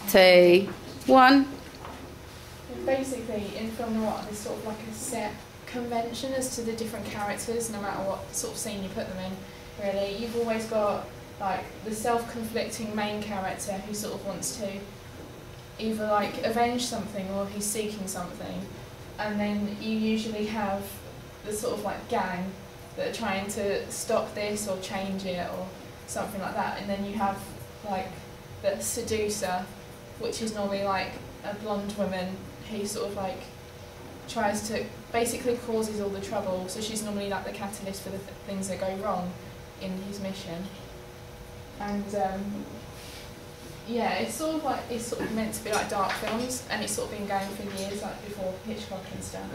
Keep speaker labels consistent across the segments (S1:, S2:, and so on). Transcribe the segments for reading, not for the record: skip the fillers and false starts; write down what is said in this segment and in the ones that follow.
S1: 2, 1.
S2: Basically, in film noir, there's sort of like a set convention as to the different characters, no matter what sort of scene you put them in. Really, you've always got like the self-conflicting main character who sort of wants to either like avenge something or he's seeking something, and then you usually have the sort of like gang that are trying to stop this or change it or something like that, and then you have like the seducer, which is normally like a blonde woman who sort of like tries to basically causes all the trouble, so she's normally like the catalyst for the things that go wrong in his mission. And yeah, it's sort of meant to be like dark films, and it's sort of been going for years, like before Hitchcock and stuff.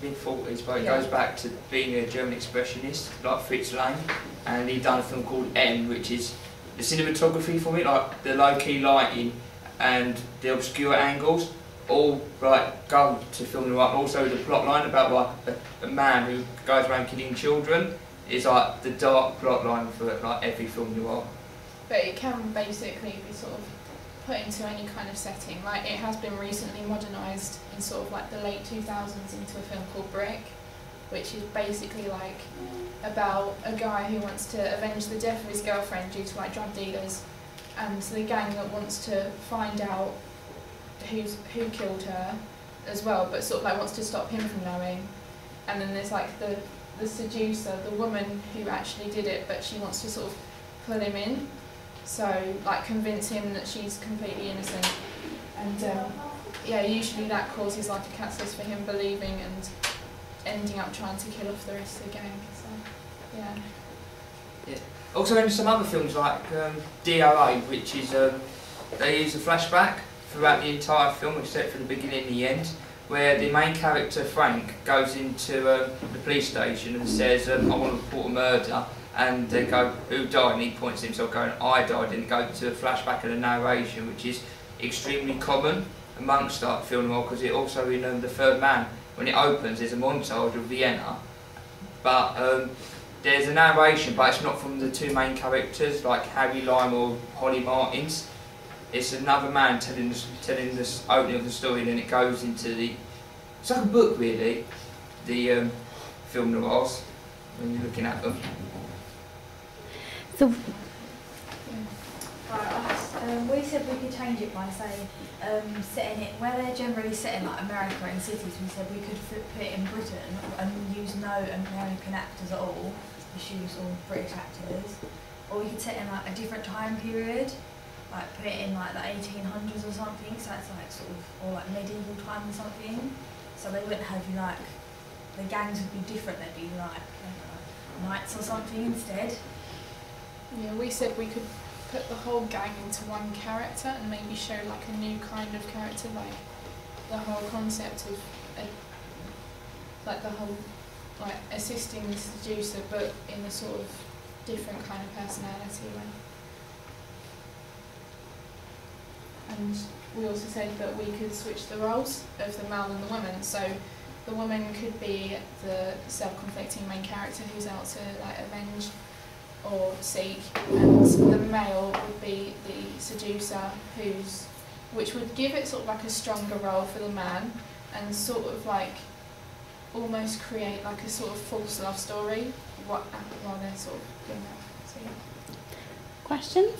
S3: Mid-40s, but it goes back to being a German expressionist, like Fritz Lang, and he'd done a film called M, which is the cinematography for it, like the low-key lighting and the obscure angles, all like go to film noir. Also the plot line about like a man who goes around killing children is like the dark plot line for like every film noir.
S2: But it can basically be sort of put into any kind of setting. Like it has been recently modernised in sort of like the late 2000s into a film called Brick, which is basically like about a guy who wants to avenge the death of his girlfriend due to like drug dealers, and the gang that wants to find out who killed her as well, but sort of like wants to stop him from knowing. And then there's like the seducer, the woman who actually did it, but she wants to sort of pull him in. So, like, convince him that she's completely innocent. And, yeah, usually that causes, like, a catalyst for him believing and ending up trying to kill off the rest of the gang. So, yeah.
S3: Also, in some other films, like DOA, which is, they use a flashback throughout the entire film, except for the beginning and the end, where the main character, Frank, goes into the police station and says, I want to report a murder. And they go, who died? And he points to himself going, I died, and go to a flashback of the narration, which is extremely common amongst art film noir, because it also in The Third Man, when it opens, there's a montage of Vienna, but there's a narration, but it's not from the two main characters, like Harry Lime or Holly Martins. It's another man telling this opening of the story, and then it goes into the, it's like a book really, the film noirs, when you're looking at them.
S1: So,
S4: we said we could change it by saying setting it where they're generally set in like America and cities. We said we could put it in Britain and use no American actors at all, just use all British actors, or we could set in like a different time period, like put it in like the 1800s or something. So it's like sort of or like medieval time or something. So they wouldn't have like the gangs would be different. They'd be like knights or something instead.
S2: Yeah, we said we could put the whole gang into one character and maybe show like a new kind of character, like the whole concept of like the whole like assisting the seducer, but in a sort of different kind of personality way. And we also said that we could switch the roles of the male and the woman. So the woman could be the self-conflicting main character who's out to like avenge or seek, and the male would be the seducer, which would give it sort of like a stronger role for the man, and sort of like almost create like a sort of false love story while they're sort of doing that. So, yeah.
S1: questions?